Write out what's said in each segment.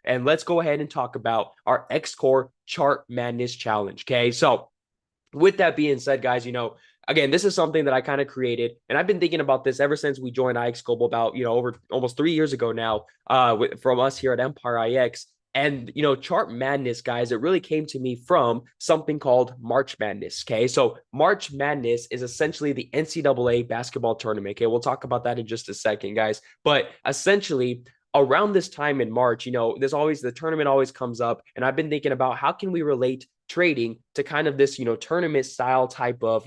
and let's go ahead and talk about our XCore Chart Madness Challenge. Okay, so with that being said, guys, again, this is something that I kind of created, and I've been thinking about this ever since we joined IX Global about, over almost 3 years ago now, from us here at Empire IX. And, Chart Madness, guys, it really came to me from something called March Madness. Okay. So March Madness is essentially the NCAA basketball tournament. Okay. We'll talk about that in just a second, guys. But essentially, around this time in March, there's always the tournament always comes up. And I've been thinking about how can we relate trading to kind of this, tournament style type of,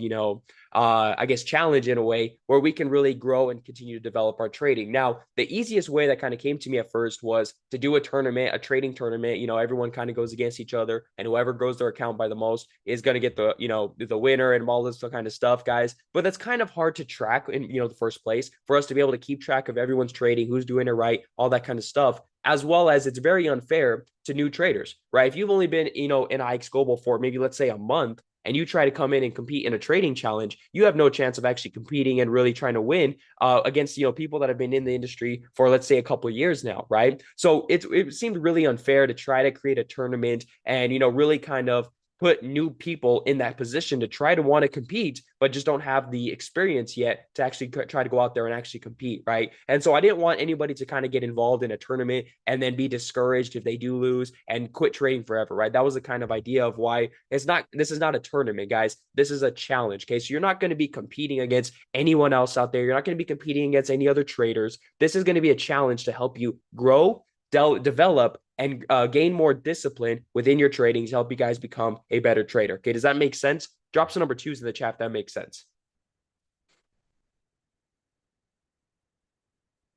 I guess, challenge in a way where we can really grow and continue to develop our trading. Now, the easiest way that kind of came to me at first was to do a tournament, a trading tournament. Everyone kind of goes against each other, and whoever grows their account by the most is going to get the winner and all this kind of stuff, guys. But that's kind of hard to track in, the first place for us to be able to keep track of everyone's trading, who's doing it right, all that kind of stuff, as well as it's very unfair to new traders, right? If you've only been, in IX Global for maybe, let's say, a month, and you try to come in and compete in a trading challenge, you have no chance of actually competing and really trying to win against, people that have been in the industry for, let's say, a couple of years now, right? So it seemed really unfair to try to create a tournament and, really kind of put new people in that position to try to want to compete, but just don't have the experience yet to actually try to go out there and actually compete, right? And so I didn't want anybody to kind of get involved in a tournament and then be discouraged if they do lose and quit trading forever, right? That was the kind of idea of why this is not a tournament, guys. This is a challenge, okay? So you're not going to be competing against anyone else out there. You're not going to be competing against any other traders. This is going to be a challenge to help you grow, develop, and gain more discipline within your trading to help you guys become a better trader. Okay, does that make sense? Drop some number twos in the chat if that makes sense.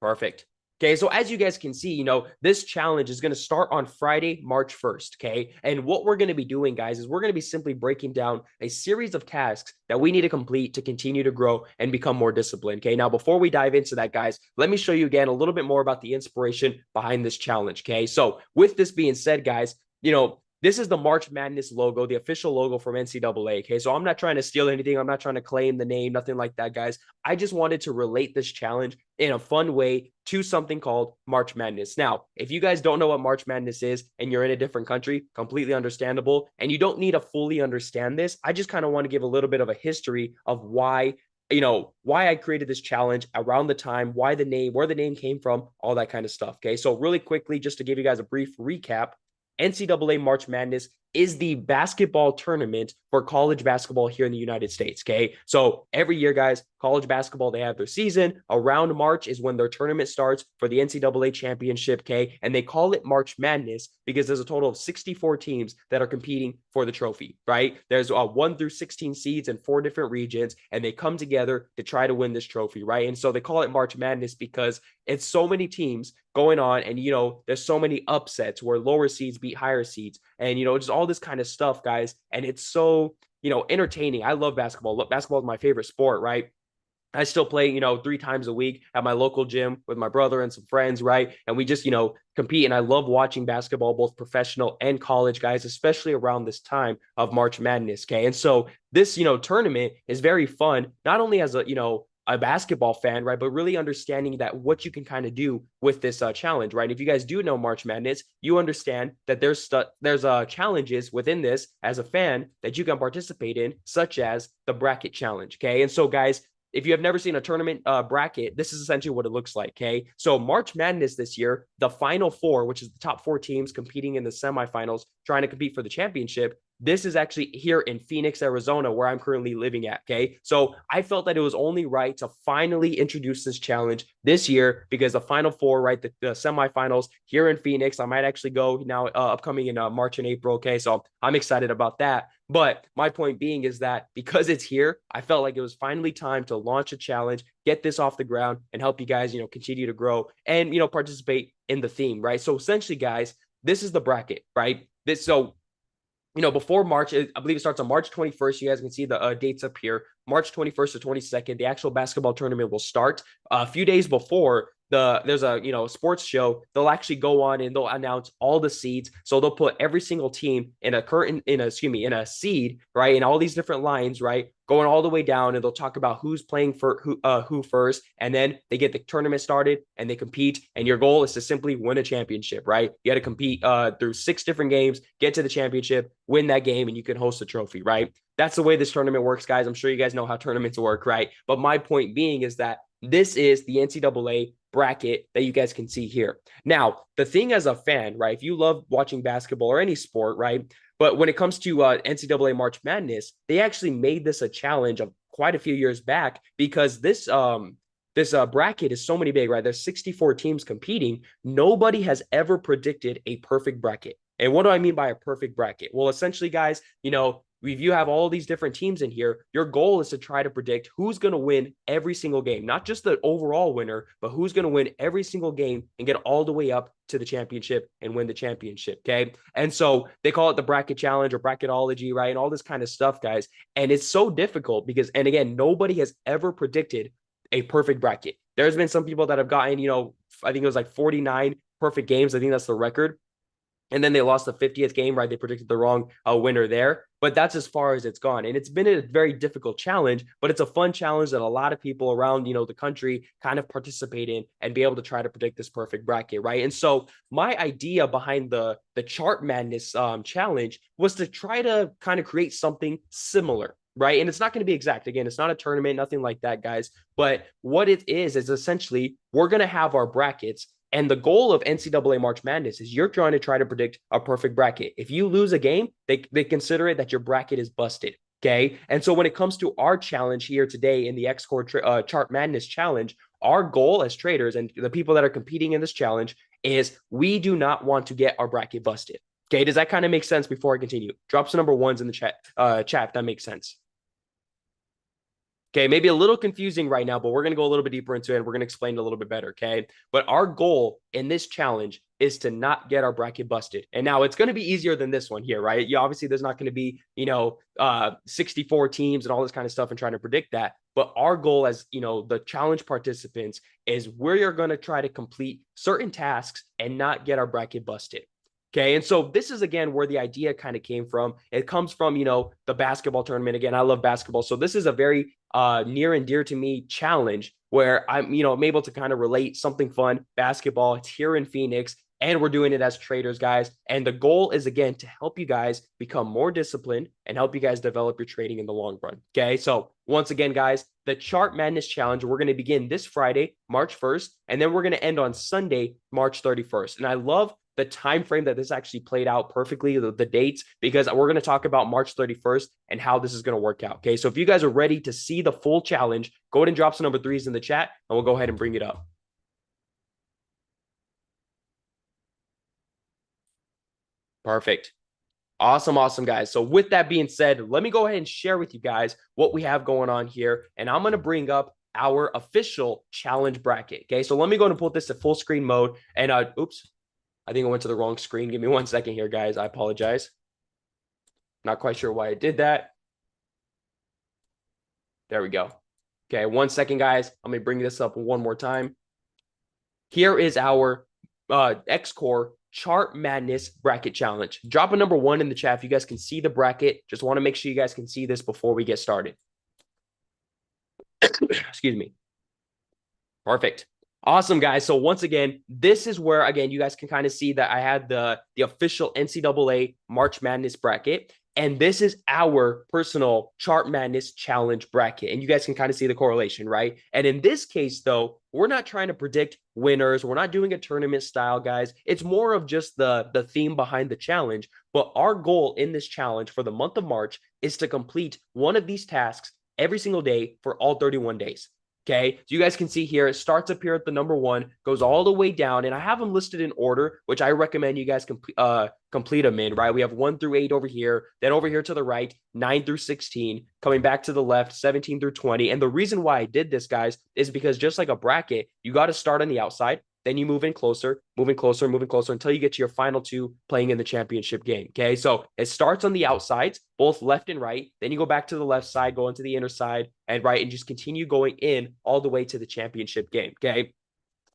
Perfect. Okay, so as you guys can see, this challenge is going to start on Friday, March 1st, okay? And what we're going to be doing, guys, is we're going to be simply breaking down a series of tasks that we need to complete to continue to grow and become more disciplined, okay? Now, before we dive into that, guys, let me show you again a little bit more about the inspiration behind this challenge, okay? So with this being said, guys, this is the March Madness logo, the official logo from NCAA, okay? So I'm not trying to steal anything. I'm not trying to claim the name, nothing like that, guys. I just wanted to relate this challenge in a fun way to something called March Madness. Now, if you guys don't know what March Madness is and you're in a different country, completely understandable, and you don't need to fully understand this, I just kind of want to give a little bit of a history of why I created this challenge around the time, why the name, where the name came from, all that kind of stuff, okay? So really quickly, just to give you guys a brief recap, NCAA March Madness is the basketball tournament for college basketball here in the United States, okay? So every year, guys, college basketball, they have their season. Around March is when their tournament starts for the NCAA championship, okay? And they call it March Madness because there's a total of 64 teams that are competing for the trophy, right? There's 1 through 16 seeds in 4 different regions, and they come together to try to win this trophy, right? And so they call it March Madness because it's so many teams going on, and there's so many upsets where lower seeds beat higher seeds, and just all this kind of stuff, guys. And it's so entertaining. I love basketball. Basketball is my favorite sport, right? I still play, 3 times a week at my local gym with my brother and some friends, right? And we just, compete. And I love watching basketball, both professional and college, guys, especially around this time of March Madness. Okay. And so this, tournament is very fun, not only as a basketball fan, right? But really understanding that what you can kind of do with this challenge, right? If you guys do know March Madness, you understand that there's challenges within this as a fan that you can participate in, such as the bracket challenge. Okay. And so, guys, if you have never seen a tournament bracket, this is essentially what it looks like, okay? So March Madness this year, the Final Four, which is the top 4 teams competing in the semifinals, trying to compete for the championship, this is actually here in Phoenix, Arizona, where I'm currently living at, okay? So I felt that it was only right to finally introduce this challenge this year because the Final Four, right, the semifinals here in Phoenix, I might actually go now upcoming in March and April, okay? So I'm excited about that. But my point being is that because it's here, I felt like it was finally time to launch a challenge, get this off the ground, and help you guys, continue to grow and, participate in the theme, right? So essentially, guys, this is the bracket, right? Before March, I believe it starts on March 21st. You guys can see the dates up here. March 21st to 22nd, the actual basketball tournament will start. A few days before, there's a sports show. They'll actually go on and they'll announce all the seeds. So they'll put every single team in a current in a seed, right, and all these different lines, right, going all the way down, and they'll talk about who's playing for who first, and then they get the tournament started and they compete. And your goal is to simply win a championship, right? You got to compete through 6 different games, get to the championship, win that game, and you can host a trophy, right? That's the way this tournament works, guys. I'm sure you guys know how tournaments work, right? But my point being is that this is the NCAA bracket that you guys can see here. Now, the thing as a fan, right, if you love watching basketball or any sport, right, but when it comes to NCAA March Madness, they actually made this a challenge of quite a few years back because this bracket is so many big, right? There's 64 teams competing. Nobody has ever predicted a perfect bracket. And what do I mean by a perfect bracket? Well, essentially, guys, if you have all these different teams in here, your goal is to try to predict who's going to win every single game, not just the overall winner, but who's going to win every single game and get all the way up to the championship and win the championship. Okay. And so they call it the bracket challenge or bracketology, right? And all this kind of stuff, guys. And it's so difficult because, and again, nobody has ever predicted a perfect bracket. There's been some people that have gotten, I think it was like 49 perfect games. I think that's the record. And then they lost the 50th game, right? They predicted the wrong winner there. But that's as far as it's gone. And it's been a very difficult challenge, but it's a fun challenge that a lot of people around, the country kind of participate in and be able to try to predict this perfect bracket, right? And so my idea behind the Chart Madness challenge was to try to kind of create something similar, right? And it's not going to be exact. Again, it's not a tournament, nothing like that, guys. But what it is essentially we're going to have our brackets. And the goal of NCAA March Madness is you're trying to try to predict a perfect bracket. If you lose a game, they consider it that your bracket is busted. Okay. And so when it comes to our challenge here today in the XCore Chart Madness challenge, our goal as traders and the people that are competing in this challenge is we do not want to get our bracket busted. Okay. Does that kind of make sense before I continue? Drop some number ones in the chat if that makes sense. Okay, maybe a little confusing right now, but we're going to go a little bit deeper into it and we're going to explain it a little bit better, okay? But our goal in this challenge is to not get our bracket busted. And now it's going to be easier than this one here, right? Obviously, there's not going to be, 64 teams and all this kind of stuff and trying to predict that. But our goal as, the challenge participants is we're going to try to complete certain tasks and not get our bracket busted. Okay. And so this is, again, where the idea kind of came from. It comes from, the basketball tournament. Again, I love basketball. So this is a very near and dear to me challenge where I'm able to kind of relate something fun, basketball. It's here in Phoenix and we're doing it as traders, guys. And the goal is, again, to help you guys become more disciplined and help you guys develop your trading in the long run. Okay. So once again, guys, the Chart Madness Challenge, we're going to begin this Friday, March 1st, and then we're going to end on Sunday, March 31st. And I love the time frame that this actually played out perfectly, the dates, because we're going to talk about March 31st and how this is going to work out. Okay, so if you guys are ready to see the full challenge, go ahead and drop some number threes in the chat, and we'll go ahead and bring it up. Perfect. Awesome, guys. So with that being said, let me go ahead and share with you guys what we have going on here, and I'm going to bring up our official challenge bracket. Okay, so let me go ahead and put this to full screen mode, and oops. I think I went to the wrong screen. Give me 1 second here, guys. I apologize. Not quite sure why I did that. There we go. Okay, 1 second, guys. Let me bring this up one more time. Here is our XCore Chart Madness Bracket Challenge. Drop a number 1 in the chat if you guys can see the bracket. Just want to make sure you guys can see this before we get started. Excuse me. Perfect. Awesome, guys. So once again, this is where, again, you guys can kind of see that I had the official NCAA March Madness bracket. And this is our personal Chart Madness challenge bracket. And you guys can kind of see the correlation, right? And in this case, though, we're not trying to predict winners. We're not doing a tournament style, guys. It's more of just the theme behind the challenge. But our goal in this challenge for the month of March is to complete one of these tasks every single day for all 31 days. Okay, so you guys can see here, it starts up here at the number 1, goes all the way down, and I have them listed in order, which I recommend you guys complete them in, right? We have 1 through 8 over here, then over here to the right, 9 through 16, coming back to the left, 17 through 20. And the reason why I did this, guys, is because just like a bracket, you got to start on the outside, then you move in closer, moving closer until you get to your final 2 playing in the championship game. Okay, so it starts on the outsides, both left and right. Then you go back to the left side, go into the inner side and right, and just continue going in all the way to the championship game. Okay,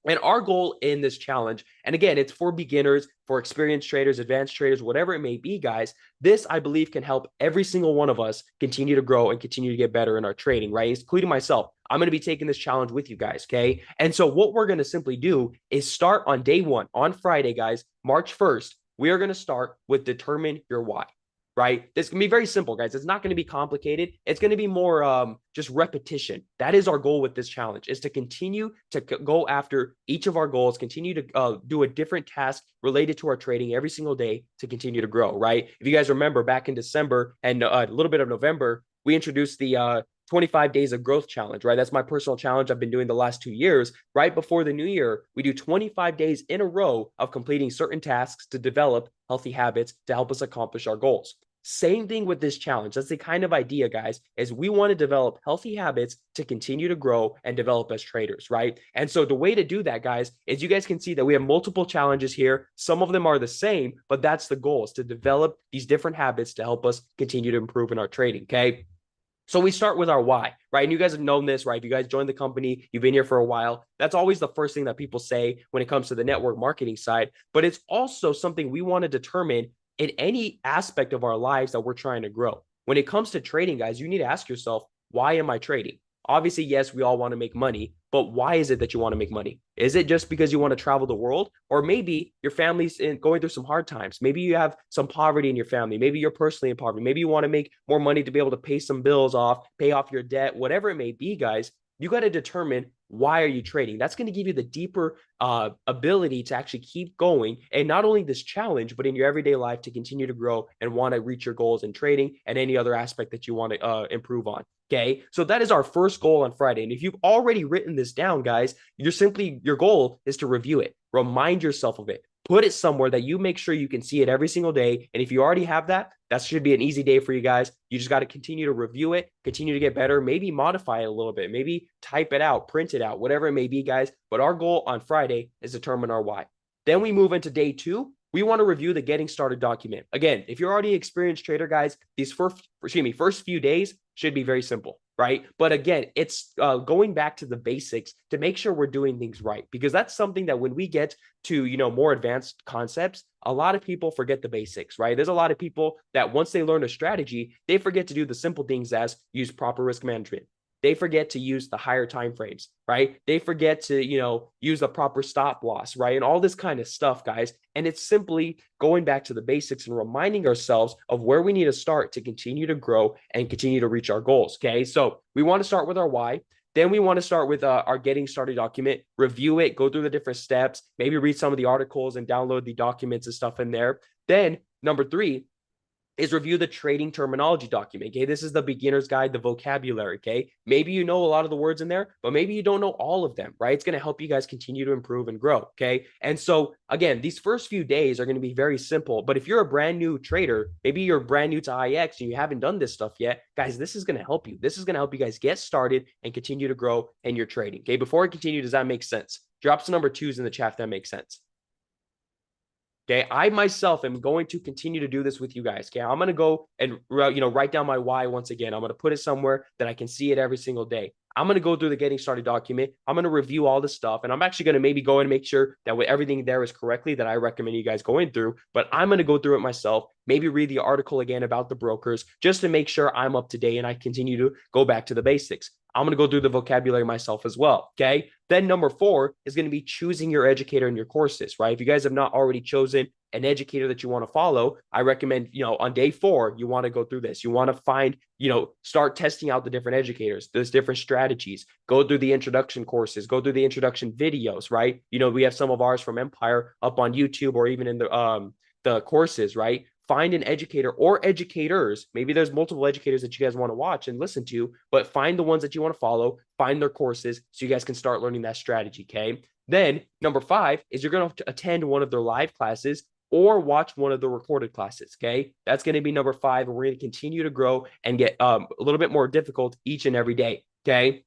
And our goal in this challenge, and again, it's for beginners, for experienced traders, advanced traders, whatever it may be, guys, this, I believe, can help every single one of us continue to grow and continue to get better in our trading, right? Including myself. I'm going to be taking this challenge with you guys, okay? And so what we're going to simply do is start on day one, on Friday, guys, March 1st. We are going to start with determine your why. Right? This can be very simple, guys. It's not going to be complicated. It's going to be more just repetition. That is our goal with this challenge, is to continue to go after each of our goals, continue to do a different task related to our trading every single day to continue to grow, right? If you guys remember back in December and a little bit of November, we introduced the 25 days of growth challenge, right? That's my personal challenge I've been doing the last 2 years. Right before the new year, we do 25 days in a row of completing certain tasks to develop healthy habits to help us accomplish our goals. Same thing with this challenge. That's the kind of idea, guys, is we want to develop healthy habits to continue to grow and develop as traders, right? And so the way to do that, guys, is you guys can see that we have multiple challenges here. Some of them are the same, but that's the goal, is to develop these different habits to help us continue to improve in our trading, okay? So we start with our why, right? And you guys have known this, right? If you guys joined the company, you've been here for a while. That's always the first thing that people say when it comes to the network marketing side. But it's also something we want to determine in any aspect of our lives that we're trying to grow. When it comes to trading, guys, you need to ask yourself, why am I trading? Obviously, yes, we all want to make money, but why is it that you want to make money? Is it just because you want to travel the world? Or maybe your family's going through some hard times. Maybe you have some poverty in your family. Maybe you're personally in poverty. Maybe you want to make more money to be able to pay some bills off, pay off your debt, whatever it may be, guys. You got to determine, why are you trading? That's going to give you the deeper ability to actually keep going. And not only this challenge, but in your everyday life to continue to grow and want to reach your goals in trading and any other aspect that you want to improve on. Okay. So that is our first goal on Friday. And if you've already written this down, guys, your goal is to review it. Remind yourself of it. Put it somewhere that you make sure you can see it every single day. And if you already have that, that should be an easy day for you guys. You just got to continue to review it, continue to get better, maybe modify it a little bit, maybe type it out, print it out, whatever it may be, guys. But our goal on Friday is determine our why. Then we move into day 2. We want to review the getting started document. Again, if you're already an experienced trader, guys, these first few days should be very simple, right? But again, it's going back to the basics to make sure we're doing things right, because that's something that when we get to, more advanced concepts, a lot of people forget the basics, right? There's a lot of people that once they learn a strategy, they forget to do the simple things as use proper risk management. They forget to use the higher time frames, right? They forget to, use the proper stop loss, right? And all this kind of stuff, guys. And it's simply going back to the basics and reminding ourselves of where we need to start to continue to grow and continue to reach our goals, okay? So we want to start with our why. Then we want to start with our getting started document, review it, go through the different steps, maybe read some of the articles and download the documents and stuff in there. Then number 3 is review the trading terminology document. Okay, this is the beginner's guide, the vocabulary. Okay, maybe you know a lot of the words in there, but maybe you don't know all of them, right? It's going to help you guys continue to improve and grow. Okay, and so again, these first few days are going to be very simple. But if you're a brand new trader, maybe you're brand new to IX and you haven't done this stuff yet, guys, this is going to help you. This is going to help you guys get started and continue to grow in your trading. Okay, before I continue, does that make sense? Drop some number 2s in the chat if that makes sense. Okay, I myself am going to continue to do this with you guys. Okay, I'm going to go and write down my why once again. I'm going to put it somewhere that I can see it every single day. I'm going to go through the getting started document. I'm going to review all the stuff, and I'm actually going to maybe go and make sure that everything there is correctly that I recommend you guys going through. But I'm going to go through it myself. Maybe read the article again about the brokers just to make sure I'm up to date and I continue to go back to the basics. I'm going to go through the vocabulary myself as well. Okay. Then number 4 is going to be choosing your educator in your courses, right? If you guys have not already chosen an educator that you want to follow, I recommend, on day 4, you want to go through this. You want to find, start testing out the different educators. There's different strategies. Go through the introduction courses, go through the introduction videos, right? We have some of ours from Empire up on YouTube or even in the courses, right? Find an educator or educators. Maybe there's multiple educators that you guys want to watch and listen to, but find the ones that you want to follow, find their courses so you guys can start learning that strategy, okay? Then number 5 is you're going to attend one of their live classes or watch one of the recorded classes, okay? That's going to be number 5, and we're going to continue to grow and get a little bit more difficult each and every day, okay?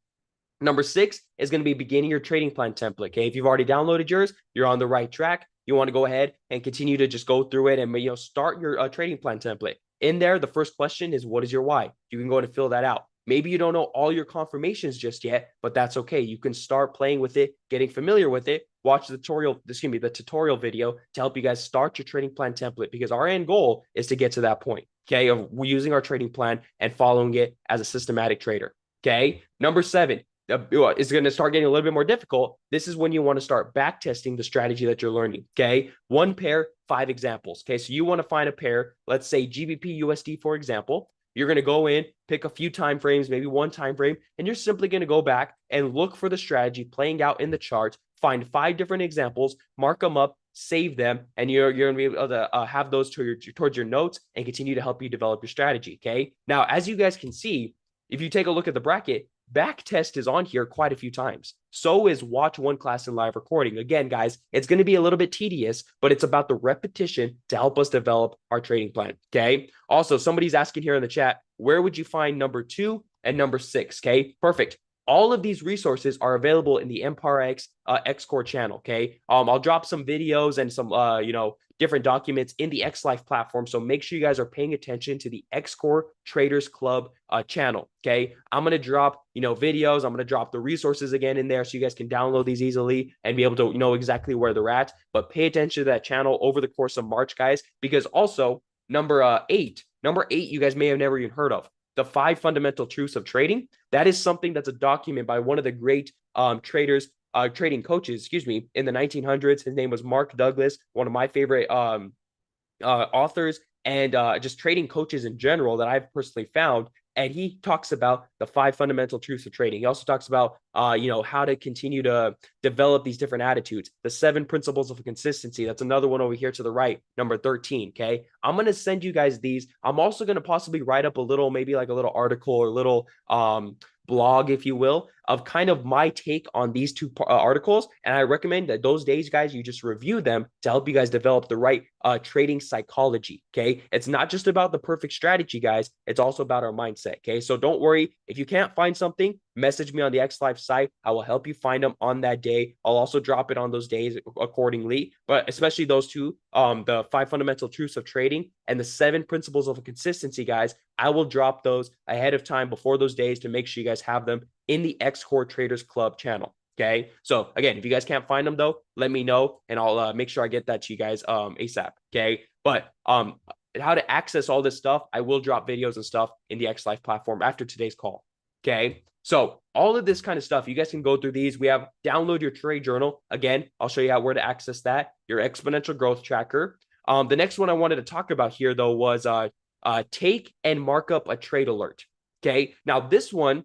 Number 6 is going to be beginning your trading plan template, okay? If you've already downloaded yours, you're on the right track. You want to go ahead and continue to just go through it and start your trading plan template. In there, the first question is, what is your why? You can go ahead and fill that out. Maybe you don't know all your confirmations just yet, but that's okay. You can start playing with it, getting familiar with it. Watch the tutorial video to help you guys start your trading plan template, because our end goal is to get to that point, okay, of using our trading plan and following it as a systematic trader, okay? Number 7, is going to start getting a little bit more difficult. This is when you want to start back testing the strategy that you're learning, okay? 1 pair, 5 examples, okay? So you want to find a pair, let's say GBP USD, for example. You're going to go in, pick a few time frames, maybe one time frame, and you're simply going to go back and look for the strategy playing out in the charts, find 5 different examples, mark them up, save them, and you're going to be able to have those towards your notes and continue to help you develop your strategy, okay? Now, as you guys can see, if you take a look at the bracket, backtest is on here quite a few times. So is watch one class in live recording. Again, guys, it's going to be a little bit tedious, but it's about the repetition to help us develop our trading plan, okay? Also, somebody's asking here in the chat, where would you find number 2 and number 6, okay? Perfect. All of these resources are available in the EmpireX XCore channel, okay? I'll drop some videos and some, different documents in the X Life platform. So make sure you guys are paying attention to the XCore Traders Club channel, okay? I'm going to drop, videos. I'm going to drop the resources again in there so you guys can download these easily and be able to know exactly where they're at. But pay attention to that channel over the course of March, guys, because also number 8, you guys may have never even heard of. The 5 fundamental truths of trading. That is something that's a document by one of the great trading coaches, in the 1900s. His name was Mark Douglas, one of my favorite authors and just trading coaches in general that I've personally found. And he talks about the 5 fundamental truths of trading. He also talks about, how to continue to develop these different attitudes. The 7 principles of consistency. That's another one over here to the right, number 13. Okay. I'm going to send you guys these. I'm also going to possibly write up maybe like a little article or little blog, if you will, of kind of my take on these 2 articles. And I recommend that those days, guys, you just review them to help you guys develop the right trading psychology. Okay. It's not just about the perfect strategy, guys. It's also about our mindset. Okay. So don't worry. If you can't find something, message me on the X Life site. I will help you find them on that day. I'll also drop it on those days accordingly, but especially those 2, the 5 fundamental truths of trading and the 7 principles of consistency, guys. I will drop those ahead of time before those days to make sure you guys have them in the XCore Traders Club channel. Okay. So again, if you guys can't find them though, let me know and I'll make sure I get that to you guys ASAP. Okay. But how to access all this stuff, I will drop videos and stuff in the X Life platform after today's call. Okay. So all of this kind of stuff, you guys can go through these. We have download your trade journal. Again, I'll show you where to access that. Your exponential growth tracker. The next one I wanted to talk about here though was take and mark up a trade alert. Okay. Now this one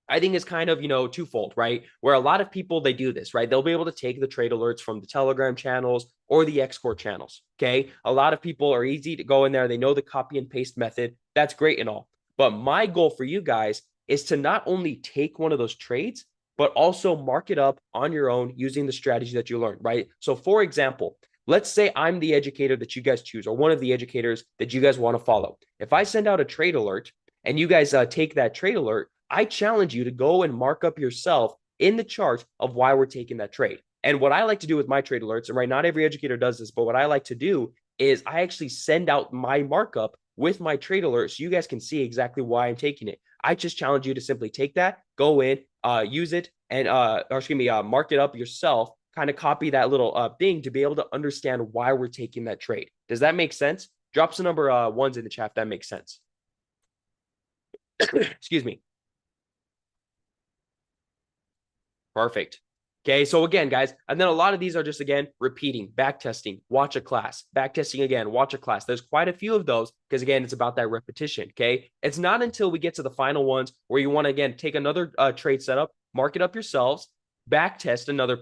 I think is kind of, twofold, right? Where a lot of people, they do this, right? They'll be able to take the trade alerts from the Telegram channels or the XCore channels. Okay. A lot of people are easy to go in there. They know the copy and paste method. That's great and all. But my goal for you guys is to not only take one of those trades, but also mark it up on your own using the strategy that you learned, right? So for example, let's say I'm the educator that you guys choose or one of the educators that you guys want to follow. If I send out a trade alert and you guys take that trade alert, I challenge you to go and mark up yourself in the chart of why we're taking that trade. And what I like to do with my trade alerts, and right, not every educator does this, but what I like to do is I actually send out my markup with my trade alert so you guys can see exactly why I'm taking it. I just challenge you to simply take that, go in, use it, and mark it up yourself, kind of copy that little thing to be able to understand why we're taking that trade. Does that make sense? Drop some number ones in the chat if that makes sense. Excuse me. Perfect. Okay, so again, guys, and then a lot of these are just, again, repeating, back testing, watch a class, back testing again, watch a class. There's quite a few of those because, again, it's about that repetition, okay? It's not until we get to the final ones where you want to, again, take another trade setup, mark it up yourselves, back test another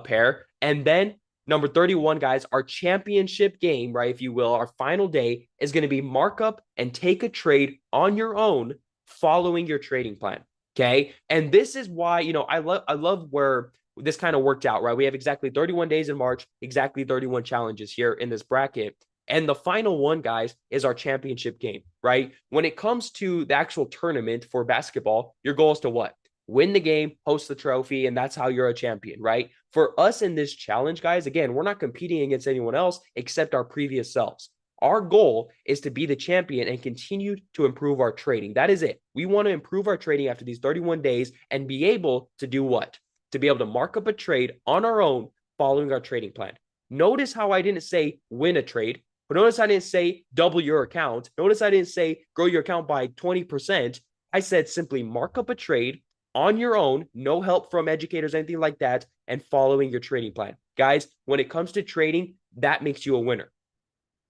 pair, and then number 31, guys, our championship game, right, if you will, our final day is going to be mark up and take a trade on your own following your trading plan. Okay. And this is why, I love where this kind of worked out, right? We have exactly 31 days in March, exactly 31 challenges here in this bracket. And the final one, guys, is our championship game, right? When it comes to the actual tournament for basketball, your goal is to what? Win the game, host the trophy, and that's how you're a champion, right? For us in this challenge, guys, again, we're not competing against anyone else except our previous selves. Our goal is to be the champion and continue to improve our trading. That is it. We want to improve our trading after these 31 days and be able to do what? To be able to mark up a trade on our own following our trading plan. Notice how I didn't say win a trade, but notice I didn't say double your account. Notice I didn't say grow your account by 20%. I said simply mark up a trade on your own, no help from educators, anything like that, and following your trading plan. Guys, when it comes to trading, that makes you a winner,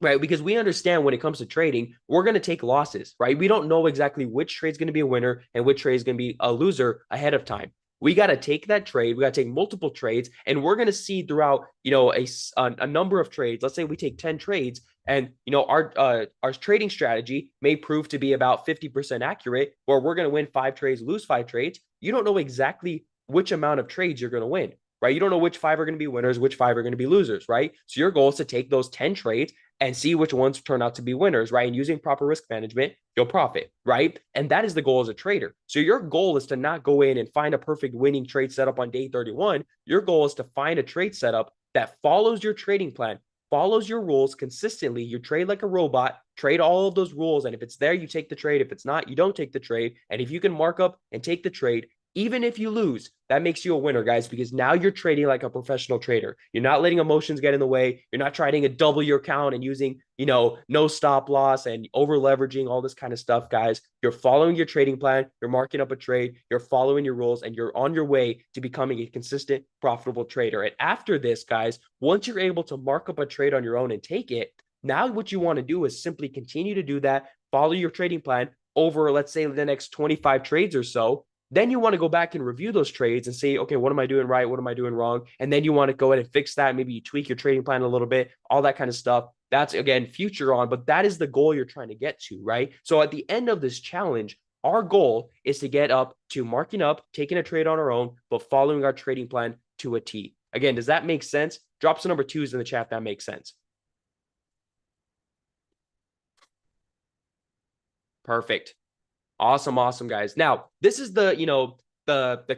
right? Because we understand when it comes to trading, we're going to take losses, right? We don't know exactly which trade is going to be a winner and which trade is going to be a loser ahead of time. We got to take that trade. We got to take multiple trades, and we're going to see throughout, a number of trades. Let's say we take 10 trades, and our trading strategy may prove to be about 50% accurate, where we're going to win 5 trades, lose 5 trades. You don't know exactly which amount of trades you're going to win, right? You don't know which 5 are going to be winners, which 5 are going to be losers, right? So your goal is to take those 10 trades and see which ones turn out to be winners, right? And using proper risk management, you'll profit, right? And that is the goal as a trader. So your goal is to not go in and find a perfect winning trade setup on day 31. Your goal is to find a trade setup that follows your trading plan, follows your rules consistently. You trade like a robot, trade all of those rules. And if it's there, you take the trade. If it's not, you don't take the trade. And if you can mark up and take the trade, even if you lose, that makes you a winner, guys, because now you're trading like a professional trader. You're not letting emotions get in the way. You're not trying to double your account and using, no stop loss and over leveraging, all this kind of stuff, guys. You're following your trading plan. You're marking up a trade. You're following your rules, and you're on your way to becoming a consistent, profitable trader. And after this, guys, once you're able to mark up a trade on your own and take it, now what you want to do is simply continue to do that, follow your trading plan over, let's say, the next 25 trades or so. Then you want to go back and review those trades and say, okay, what am I doing right? What am I doing wrong? And then you want to go ahead and fix that. Maybe you tweak your trading plan a little bit, all that kind of stuff. That's, again, future on, but that is the goal you're trying to get to, right? So at the end of this challenge, our goal is to get up to marking up, taking a trade on our own, but following our trading plan to a T. Again, does that make sense? Drop some number 2s in the chat if that makes sense. Perfect. Awesome, guys. Now, this is the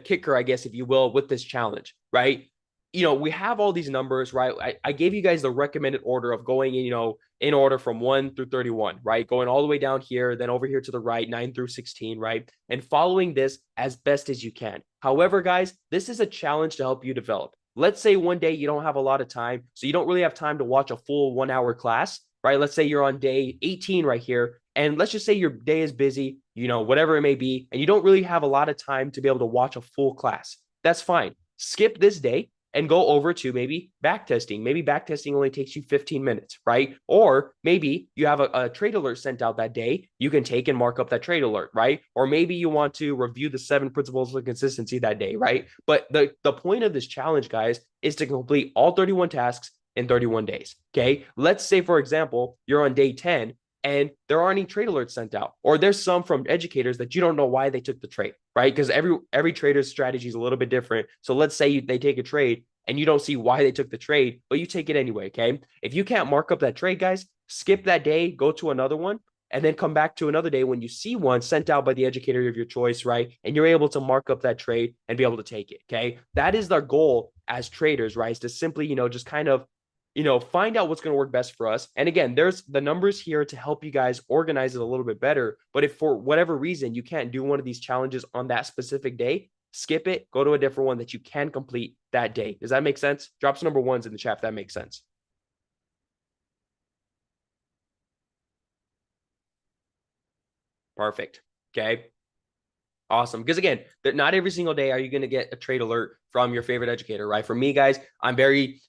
kicker, I guess, if you will, with this challenge, right? We have all these numbers, right? I gave you guys the recommended order of going in order from 1 through 31, right? Going all the way down here, then over here to the right, 9 through 16, right? And following this as best as you can. However, guys, this is a challenge to help you develop. Let's say one day you don't have a lot of time, so you don't really have time to watch a full 1-hour class, right? Let's say you're on day 18 right here, and let's just say your day is busy, whatever it may be, and you don't really have a lot of time to be able to watch a full class. That's fine. Skip this day and go over to maybe backtesting. Maybe backtesting only takes you 15 minutes, right? Or maybe you have a trade alert sent out that day. You can take and mark up that trade alert, right? Or maybe you want to review the 7 principles of consistency that day, right? But the point of this challenge, guys, is to complete all 31 tasks in 31 days, okay? Let's say, for example, you're on day 10 and there aren't any trade alerts sent out, or there's some from educators that you don't know why they took the trade, right? Because every trader's strategy is a little bit different. So let's say they take a trade and you don't see why they took the trade, but you take it anyway, okay? If you can't mark up that trade, guys, skip that day, go to another one, and then come back to another day when you see one sent out by the educator of your choice, right? And you're able to mark up that trade and be able to take it, okay? That is our goal as traders, right? Is to simply, just kind of find out what's going to work best for us. And again, there's the numbers here to help you guys organize it a little bit better. But if for whatever reason you can't do one of these challenges on that specific day, skip it, go to a different one that you can complete that day. Does that make sense? Drop some number 1s in the chat if that makes sense. Perfect. Okay. Awesome. Because again, not every single day are you going to get a trade alert from your favorite educator, right? For me, guys, I'm very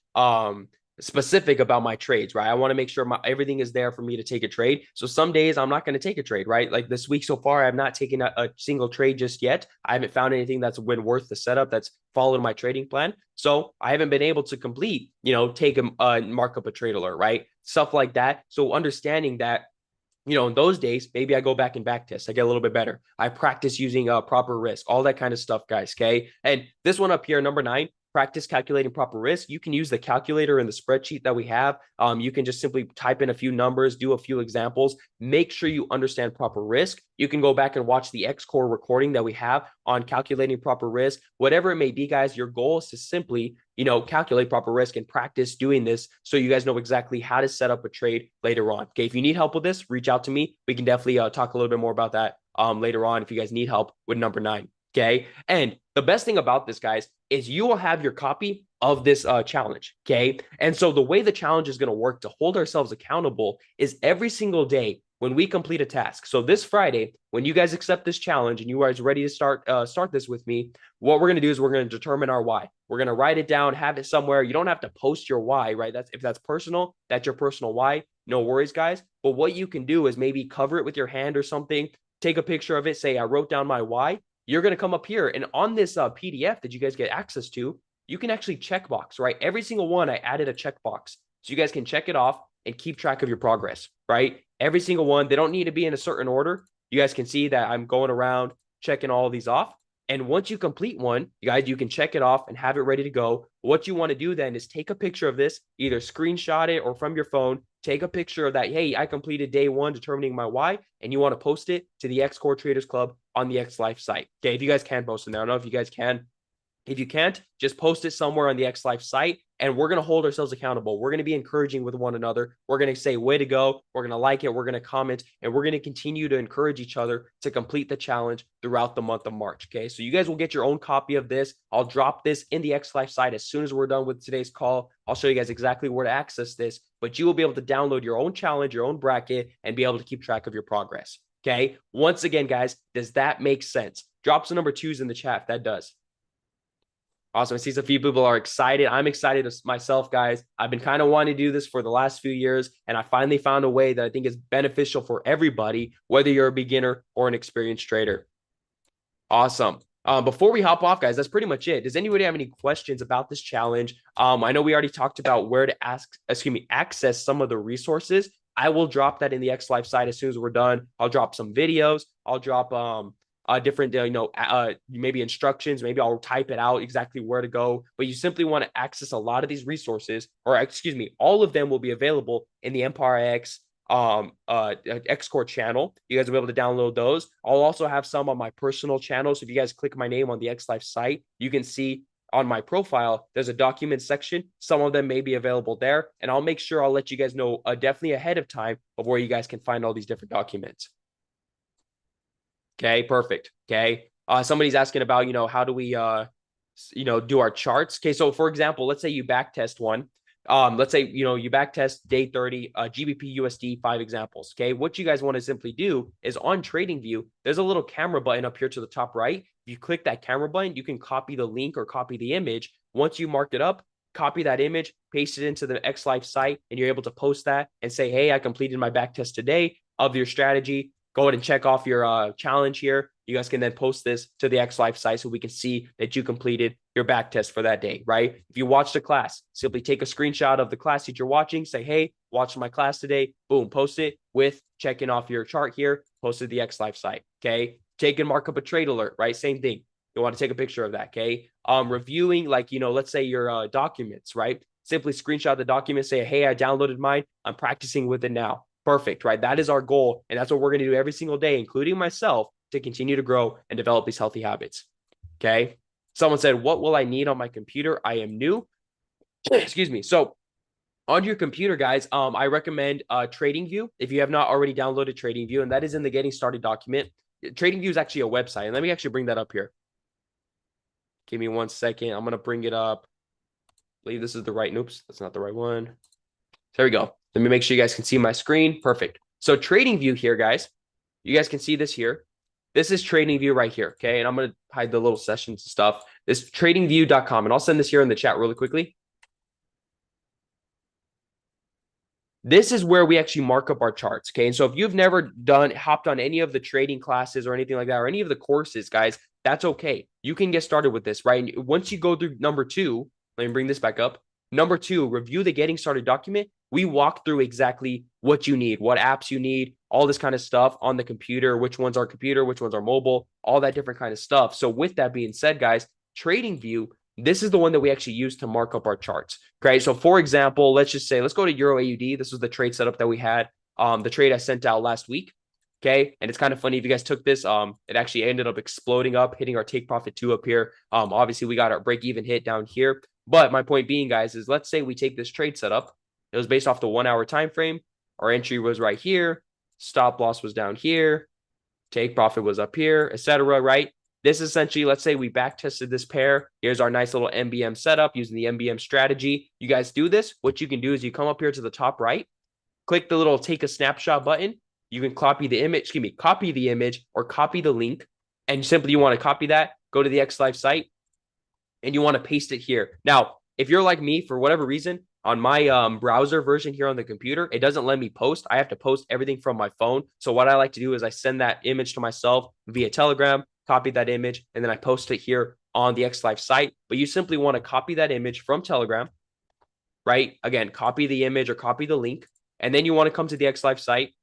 specific about my trades, right? I want to make sure everything is there for me to take a trade. So some days I'm not going to take a trade, right? Like this week so far, I have not taken a single trade just yet. I haven't found anything that's been worth the setup that's followed my trading plan. So I haven't been able to complete, take a mark up a trade alert, right? Stuff like that. So understanding that, in those days, maybe I go back and back test. I get a little bit better. I practice using proper risk, all that kind of stuff, guys. Okay. And this one up here, number 9, practice calculating proper risk, you can use the calculator in the spreadsheet that we have. You can just simply type in a few numbers, do a few examples, make sure you understand proper risk. You can go back and watch the XCore recording that we have on calculating proper risk. Whatever it may be, guys, your goal is to simply, calculate proper risk and practice doing this so you guys know exactly how to set up a trade later on. Okay, if you need help with this, reach out to me. We can definitely talk a little bit more about that later on if you guys need help with number 9. Okay, and the best thing about this, guys, is you will have your copy of this challenge. Okay, and so the way the challenge is going to work to hold ourselves accountable is every single day when we complete a task. So this Friday, when you guys accept this challenge and you guys ready to start this with me, what we're going to do is we're going to determine our why. We're going to write it down, have it somewhere. You don't have to post your why, right? If that's personal, that's your personal why. No worries, guys. But what you can do is maybe cover it with your hand or something. Take a picture of it. Say, I wrote down my why. You're going to come up here. And on this PDF that you guys get access to, you can actually checkbox, right? Every single one, I added a checkbox. So you guys can check it off and keep track of your progress, right? Every single one. They don't need to be in a certain order. You guys can see that I'm going around checking all of these off. And once you complete one, you guys, you can check it off and have it ready to go. What you want to do then is take a picture of this, either screenshot it or from your phone, take a picture of that. Hey, I completed day 1 determining my why, and you want to post it to the XCore Traders Club on the X Life site. Okay, if you guys can post it there. I don't know if you guys can. If you can't, just post it somewhere on the X Life site, and we're going to hold ourselves accountable. We're going to be encouraging with one another. We're going to say, way to go. We're going to like it. We're going to comment, and we're going to continue to encourage each other to complete the challenge throughout the month of March. Okay, so you guys will get your own copy of this. I'll drop this in the X Life site as soon as we're done with today's call. I'll show you guys exactly where to access this, but you will be able to download your own challenge, your own bracket, and be able to keep track of your progress. Okay, once again, guys, does that make sense? Drop some number 2s in the chat if that does. Awesome. I see some few people are excited. I'm excited myself, guys. I've been kind of wanting to do this for the last few years, and I finally found a way that I think is beneficial for everybody, whether you're a beginner or an experienced trader. Awesome. Before we hop off, guys, that's pretty much it. Does anybody have any questions about this challenge? I know we already talked about where to access some of the resources. I will drop that in the X Life site as soon as we're done. I'll drop some videos. I'll drop different, maybe instructions. Maybe I'll type it out exactly where to go. But you simply want to access a lot of these resources, or excuse me, all of them will be available in the Empire X XCore channel. You guys will be able to download those. I'll also have some on my personal channel. So if you guys click my name on the X Life site, you can see on my profile, there's a document section. Some of them may be available there. And I'll make sure I'll let you guys know definitely ahead of time of where you guys can find all these different documents. Okay, perfect. Okay. Somebody's asking about, how do we, do our charts? Okay. So for example, let's say you back test one. Let's say, you back test day 30, GBP USD, 5 examples. Okay. What you guys want to simply do is on TradingView, there's a little camera button up here to the top right. If you click that camera button, you can copy the link or copy the image. Once you mark it up, copy that image, paste it into the X Life site, and you're able to post that and say, hey, I completed my back test today of your strategy. Go ahead and check off your challenge here. You guys can then post this to the X Life site so we can see that you completed your back test for that day, right? If you watched a class, simply take a screenshot of the class that you're watching, say, hey, watched my class today, boom, post it with checking off your chart here, post it to the X Life site, okay? Take and mark up a trade alert, right? Same thing. You want to take a picture of that, okay? Reviewing, let's say your documents, right? Simply screenshot the document, say, hey, I downloaded mine. I'm practicing with it now. Perfect, right? That is our goal. And that's what we're going to do every single day, including myself, to continue to grow and develop these healthy habits. Okay. Someone said, what will I need on my computer? I am new. Excuse me. So on your computer, guys, I recommend TradingView. If you have not already downloaded TradingView, and that is in the Getting Started document. TradingView is actually a website. And let me actually bring that up here. Give me 1 second. I'm going to bring it up. I believe this is the right. Oops, that's not the right one. There we go. Let me make sure you guys can see my screen. Perfect. So TradingView here, guys, you guys can see this here. This is TradingView right here. Okay. And I'm going to hide the little sessions and stuff. This tradingview.com. And I'll send this here in the chat really quickly. This is where we actually mark up our charts. Okay. And so if you've never hopped on any of the trading classes or anything like that, or any of the courses, guys, that's okay. You can get started with this, right? And once you go through number 2, let me bring this back up. Number 2, review the Getting Started document. We walk through exactly what you need, what apps you need, all this kind of stuff on the computer, which ones are computer, which ones are mobile, all that different kind of stuff. So with that being said, guys, TradingView This is the one that we actually use to mark up our charts. Okay. So for example, let's just say, let's go to Euro AUD. This was the trade setup that we had. The trade I sent out last week. Okay. And it's kind of funny if you guys took this, it actually ended up exploding up, hitting our take profit 2 up here. Obviously we got our break even hit down here. But my point being, guys, is let's say we take this trade setup. It was based off the 1 hour time frame. Our entry was right here. Stop loss was down here. Take profit was up here, etc. Right? This essentially, let's say we back tested this pair. Here's our nice little MBM setup using the MBM strategy. You guys do this. What you can do is you come up here to the top right, click the little take a snapshot button. You can copy the image, or copy the link. And simply you want to copy that, go to the X Live site, and you want to paste it here. Now, if you're like me, for whatever reason, on my browser version here on the computer, it doesn't let me post. I have to post everything from my phone. So what I like to do is I send that image to myself via Telegram, copy that image, and then I post it here on the X Live site. But you simply want to copy that image from Telegram, right? Again, copy the image or copy the link. And then you want to come to the X Live site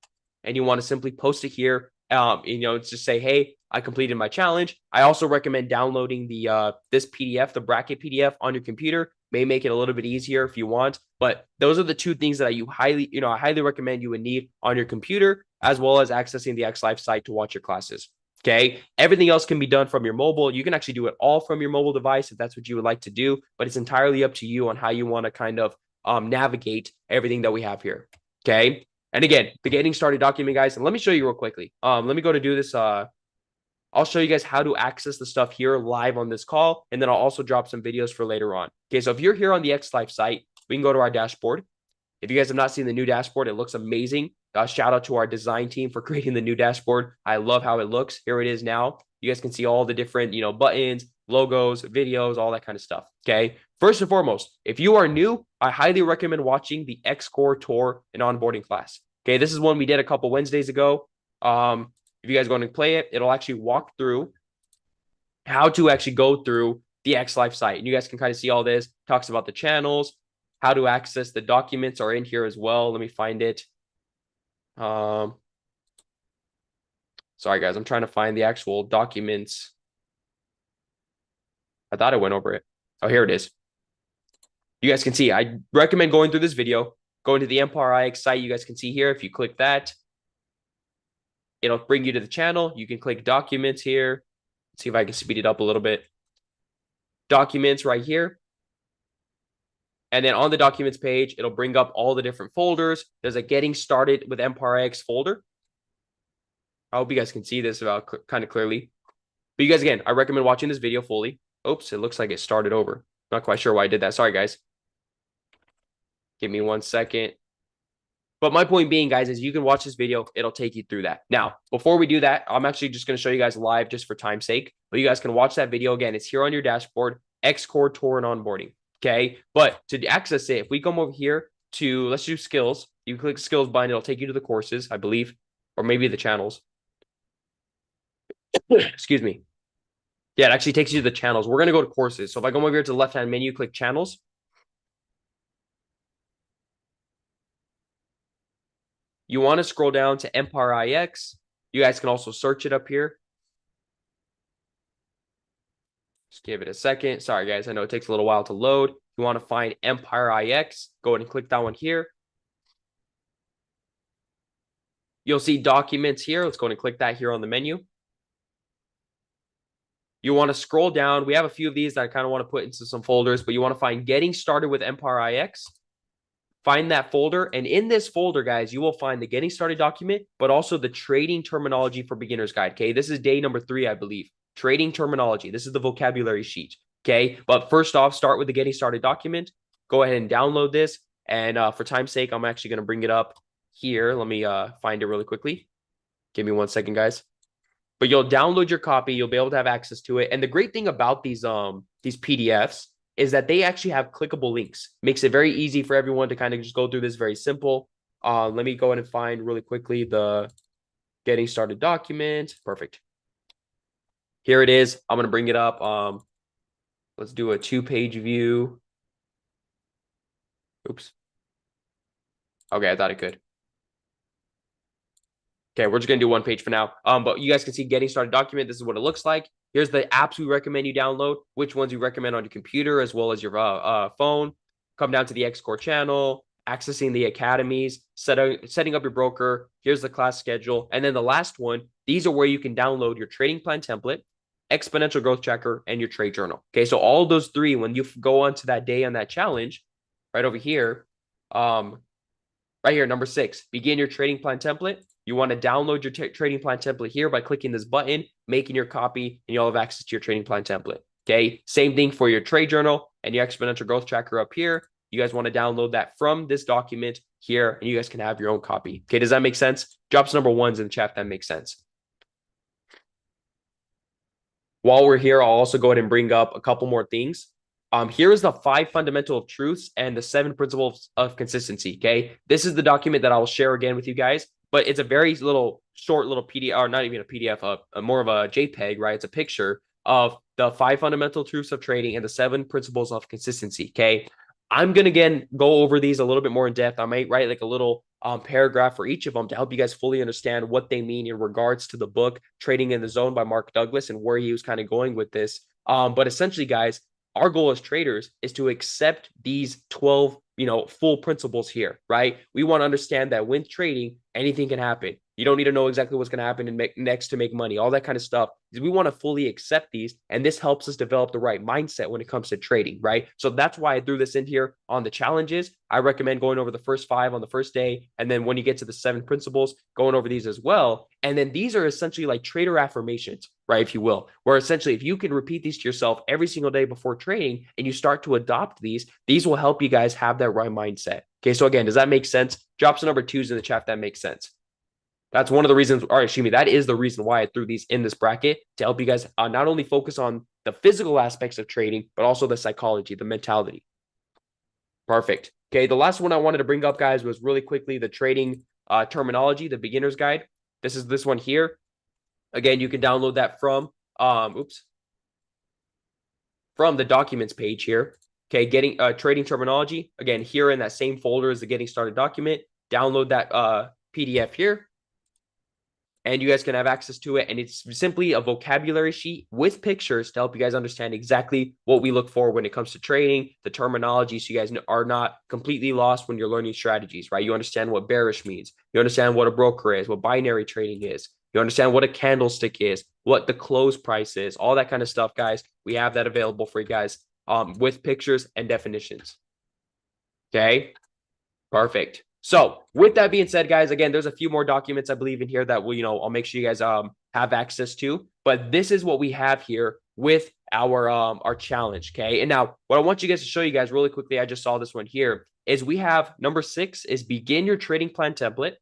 and you want to simply post it here. Just say, hey, I completed my challenge. I also recommend downloading the this PDF, the bracket PDF on your computer. May make it a little bit easier if you want, but those are the two things that I highly recommend you would need on your computer, as well as accessing the X Live site to watch your classes. Okay. Everything else can be done from your mobile. You can actually do it all from your mobile device if that's what you would like to do, but it's entirely up to you on how you want to kind of navigate everything that we have here. Okay. And again, the getting started document, guys, and let me show you real quickly. Let me go to do this. I'll show you guys how to access the stuff here live on this call. And then I'll also drop some videos for later on. Okay, so if you're here on the X Live site, we can go to our dashboard. If you guys have not seen the new dashboard, it looks amazing. Shout out to our design team for creating the new dashboard. I love how it looks. Here it is now. You guys can see all the different, buttons, logos, videos, all that kind of stuff. Okay. First and foremost, if you are new, I highly recommend watching the XCore tour and onboarding class. Okay. This is one we did a couple Wednesdays ago. If you guys go and play it, it'll actually walk through how to actually go through the X Live site. And you guys can kind of see all this. Talks about the channels, how to access the documents are in here as well. Let me find it. Sorry, guys. I'm trying to find the actual documents. I thought I went over it. Oh, here it is. You guys can see. I recommend going through this video. Going to the Empire IX site. You guys can see here. If you click that, it'll bring you to the channel. You can click documents here. Let's see if I can speed it up a little bit. Documents right here. And then on the documents page, it'll bring up all the different folders. There's a getting started with Empire X folder. I hope you guys can see this kind of clearly. But you guys, again, I recommend watching this video fully. Oops, it looks like it started over. Not quite sure why I did that. Sorry, guys. Give me 1 second. But my point being, guys, is you can watch this video. It'll take you through that. Now, before we do that, I'm actually just going to show you guys live just for time's sake. But you guys can watch that video. Again, it's here on your dashboard, XCore tour and onboarding. Okay. But to access it, if we come over here to, let's do skills, you click skills button. It'll take you to the courses, I believe, or maybe the channels. Excuse me. Yeah, it actually takes you to the channels. We're going to go to courses. So if I come over here to the left-hand menu, click channels. You want to scroll down to Empire IX. You guys can also search it up here. Just give it a second. Sorry, guys. I know it takes a little while to load. You want to find Empire IX. Go ahead and click that one here. You'll see documents here. Let's go ahead and click that here on the menu. You want to scroll down. We have a few of these that I kind of want to put into some folders, but you want to find Getting Started with Empire IX. Find that folder. And in this folder, guys, you will find the Getting Started document, but also the Trading Terminology for Beginners Guide. Okay, this is day number 3, I believe. Trading Terminology. This is the vocabulary sheet. Okay, but first off, start with the Getting Started document. Go ahead and download this. And for time's sake, I'm actually going to bring it up here. Let me find it really quickly. Give me 1 second, guys. But you'll download your copy. You'll be able to have access to it. And the great thing about these PDFs is that they actually have clickable links. Makes it very easy for everyone to kind of just go through this very simple. Let me go ahead and find really quickly the Getting Started document. Perfect. Here it is. I'm going to bring it up. Let's do a 2-page view. Oops. Okay, I thought it could. Okay, we're just going to do 1 page for now. But you guys can see Getting Started document. This is what it looks like. Here's the apps we recommend you download, which ones we recommend on your computer as well as your phone. Come down to the XCore channel, accessing the academies, setting up your broker. Here's the class schedule. And then the last one, these are where you can download your trading plan template, exponential growth tracker, and your trade journal. Okay, so all those three, when you go on to that day on that challenge, right over here, right here, number 6, begin your trading plan template. You want to download your trading plan template here by clicking this button, making your copy, and you'll have access to your trading plan template. Okay, same thing for your trade journal and your exponential growth tracker up here. You guys want to download that from this document here, and you guys can have your own copy. Okay, does that make sense? Drop some number ones in the chat if that makes sense. While we're here, I'll also go ahead and bring up a couple more things. Here is the 5 fundamental truths and the 7 principles of consistency. Okay, this is the document that I will share again with you guys, but it's a very short little PDF, or not even a PDF, more of a JPEG, right? It's a picture of the 5 fundamental truths of trading and the 7 principles of consistency. Okay, I'm gonna again go over these a little bit more in depth. I might write like a little paragraph for each of them to help you guys fully understand what they mean in regards to the book Trading in the Zone by Mark Douglas and where he was kind of going with this. But essentially, guys, our goal as traders is to accept these 12, full principles here, right? We want to understand that when trading, anything can happen. You don't need to know exactly what's going to happen next to make money, all that kind of stuff. We want to fully accept these, and this helps us develop the right mindset when it comes to trading, right? So that's why I threw this in here on the challenges. I recommend going over the first 5 on the first day, and then when you get to the 7 principles, going over these as well. And then these are essentially like trader affirmations, right, if you will, where essentially if you can repeat these to yourself every single day before trading and you start to adopt these will help you guys have that right mindset. Okay, so again, does that make sense? Drop some number 2s in the chat if that makes sense. That's one of the reasons, or excuse me, that is the reason why I threw these in this bracket, to help you guys not only focus on the physical aspects of trading, but also the psychology, the mentality. Perfect. Okay, the last one I wanted to bring up, guys, was really quickly the trading terminology, the beginner's guide. This is this one here. Again, you can download that from the documents page here. Okay, getting trading terminology. Again, here in that same folder as the getting started document. Download that PDF here, and you guys can have access to it. And it's simply a vocabulary sheet with pictures to help you guys understand exactly what we look for when it comes to trading, the terminology, so you guys are not completely lost when you're learning strategies, right? You understand what bearish means. You understand what a broker is, what binary trading is. You understand what a candlestick is, what the close price is, all that kind of stuff, guys. We have that available for you guys with pictures and definitions. Okay, perfect. So with that being said, guys, again, there's a few more documents I believe in here that will, I'll make sure you guys have access to. But this is what we have here with our challenge. Okay, and now what I want you guys to show you guys really quickly, I just saw this one here, is we have number 6 is begin your trading plan template.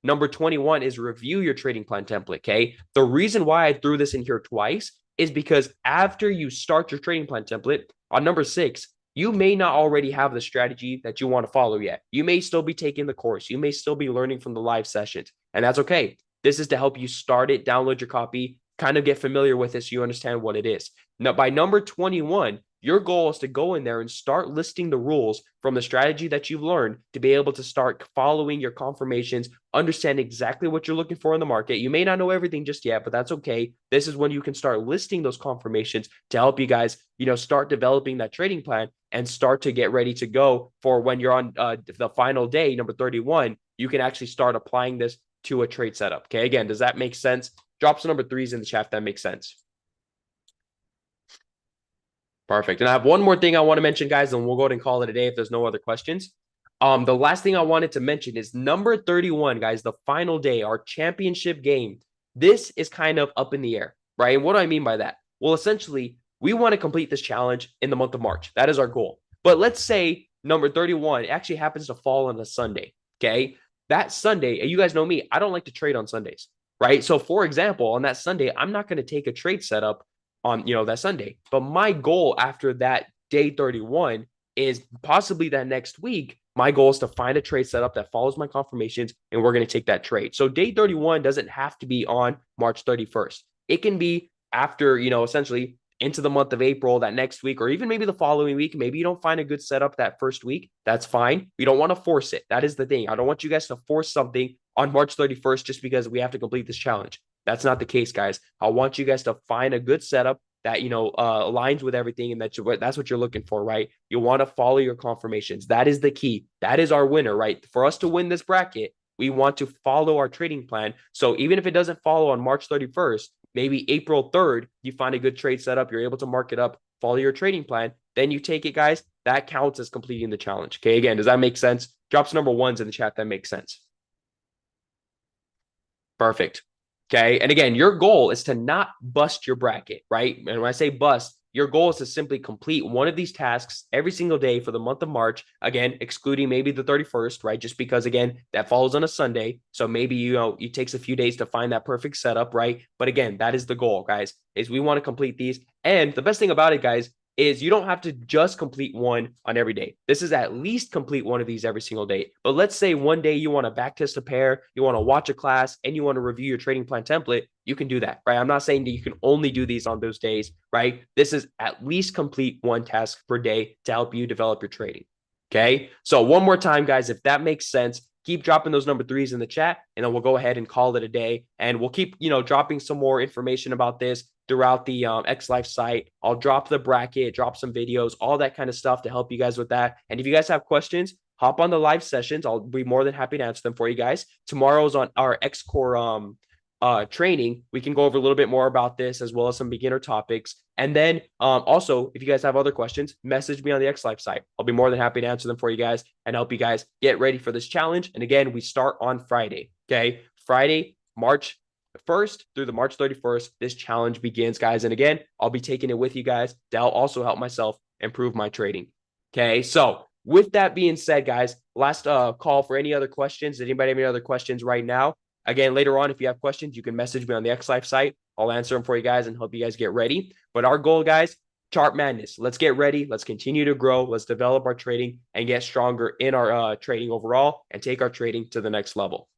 Number 21 is review your trading plan template. Okay, the reason why I threw this in here twice is because after you start your trading plan template on number 6, you may not already have the strategy that you want to follow yet. You may still be taking the course. You may still be learning from the live sessions, and that's okay. This is to help you start it, download your copy, kind of get familiar with it so you understand what it is. Now, by number 21, your goal is to go in there and start listing the rules from the strategy that you've learned to be able to start following your confirmations, understand exactly what you're looking for in the market. You may not know everything just yet, but that's okay. This is when you can start listing those confirmations to help you guys, start developing that trading plan and start to get ready to go for when you're on the final day, number 31, you can actually start applying this to a trade setup. Okay, again, does that make sense? Drop some number 3s in the chat if that makes sense. Perfect. And I have one more thing I want to mention, guys, and we'll go ahead and call it a day if there's no other questions. The last thing I wanted to mention is number 31, guys, the final day, our championship game. This is kind of up in the air, right? And what do I mean by that? Well, essentially, we want to complete this challenge in the month of March. That is our goal. But let's say number 31 actually happens to fall on a Sunday, okay? That Sunday, and you guys know me, I don't like to trade on Sundays, right? So, for example, on that Sunday, I'm not going to take a trade setup on that Sunday. But my goal after that day 31 is possibly that next week, my goal is to find a trade setup that follows my confirmations, and we're going to take that trade. So day 31 doesn't have to be on March 31st. It can be after, essentially into the month of April, that next week, or even maybe the following week. Maybe you don't find a good setup that first week. That's fine. We don't want to force it. That is the thing. I don't want you guys to force something on March 31st just because we have to complete this challenge. That's not the case, guys. I want you guys to find a good setup that, aligns with everything, and that's what you're looking for, right? You want to follow your confirmations. That is the key. That is our winner, right? For us to win this bracket, we want to follow our trading plan. So even if it doesn't follow on March 31st, maybe April 3rd, you find a good trade setup, you're able to mark it up, follow your trading plan, then you take it, guys. That counts as completing the challenge. Okay, again, does that make sense? Drop some number ones in the chat. That makes sense. Perfect. Okay. And again, your goal is to not bust your bracket, right? And when I say bust, your goal is to simply complete one of these tasks every single day for the month of March. Again, excluding maybe the 31st, right? Just because, again, that falls on a Sunday. So maybe, it takes a few days to find that perfect setup, right? But again, that is the goal, guys, is we want to complete these. And the best thing about it, guys, is you don't have to just complete one on every day. This is at least complete one of these every single day. But let's say one day you want to backtest a pair, you want to watch a class, and you want to review your trading plan template, you can do that, right? I'm not saying that you can only do these on those days, right? This is at least complete one task per day to help you develop your trading. Okay. So one more time, guys, if that makes sense, keep dropping those number threes in the chat, and then we'll go ahead and call it a day. And we'll keep, dropping some more information about this throughout the X Life site. I'll drop the bracket, drop some videos, all that kind of stuff to help you guys with that. And if you guys have questions, hop on the live sessions. I'll be more than happy to answer them for you guys. Tomorrow's on our XCore training. We can go over a little bit more about this as well as some beginner topics. And then also, if you guys have other questions, message me on the X Life site. I'll be more than happy to answer them for you guys and help you guys get ready for this challenge. And again, we start on Friday. Okay. Friday, March 1st through the March 31st, this challenge begins, guys. And again, I'll be taking it with you guys to also help myself improve my trading. Okay. So with that being said, guys, last call for any other questions. Did anybody have any other questions right now? Again, later on, if you have questions, you can message me on the X Life site. I'll answer them for you guys and help you guys get ready. But our goal, guys, chart madness. Let's get ready. Let's continue to grow. Let's develop our trading and get stronger in our trading overall and take our trading to the next level.